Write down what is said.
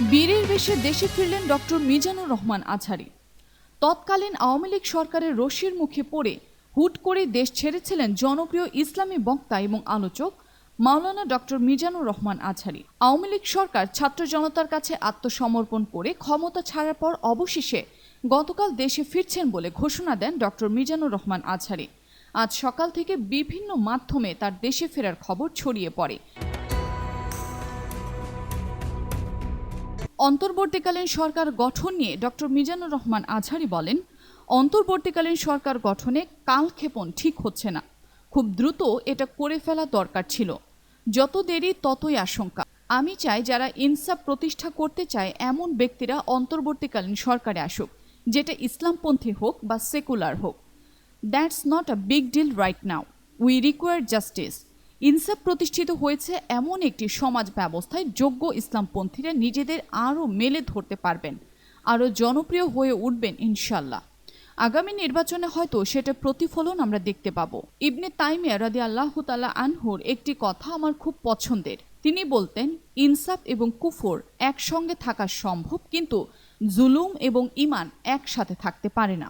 বীরের বেশে দেশে ফিরলেন ডক্টর মিজানুর রহমান আজহারী। তৎকালীন আওয়ামী লীগ সরকারের রশির মুখে পড়ে হুট করে দেশ ছেড়েছিলেন জনপ্রিয় ইসলামী বক্তা এবং আলোচক মাওলানা ডক্টর মিজানুর রহমান আজহারী। আওয়ামী লীগ সরকার ছাত্র জনতার কাছে আত্মসমর্পণ করে ক্ষমতা ছাড়ার পর অবশেষে গতকাল দেশে ফিরছেন বলে ঘোষণা দেন ডক্টর মিজানুর রহমান আজহারী। আজ সকাল থেকে বিভিন্ন মাধ্যমে তার দেশে ফেরার খবর ছড়িয়ে পড়ে। অন্তর্বর্তীকালীন সরকার গঠন নিয়ে ডক্টর মিজানুর রহমান আজহারী বলেন, অন্তর্বর্তীকালীন সরকার গঠনে কালক্ষেপণ ঠিক হচ্ছে না। খুব দ্রুত এটা করে ফেলা দরকার ছিল। যত দেরি ততই আশঙ্কা। আমি চাই যারা ইনসাফ প্রতিষ্ঠা করতে চায় এমন ব্যক্তিরা অন্তর্বর্তীকালীন সরকারে আসুক, যেটা ইসলামপন্থী হোক বা সেকুলার হোক। That's not a big deal right now. We require justice. ইনসাফ প্রতিষ্ঠিত হয়েছে এমন একটি সমাজ ব্যবস্থায় যোগ্য ইসলামপন্থীরা নিজেদের আরও মেলে ধরতে পারবেন, আরও জনপ্রিয় হয়ে উঠবেন ইনশাল্লাহ। আগামী নির্বাচনে হয়তো সেটা প্রতিফলন আমরা দেখতে পাবো। ইবনে তাইমিয়া রাদিয়াল্লাহু তাআলা আনহুর একটি কথা আমার খুব পছন্দের। তিনি বলতেন, ইনসাফ এবং কুফর একসঙ্গে থাকা সম্ভব, কিন্তু জুলুম এবং ঈমান একসাথে থাকতে পারে না।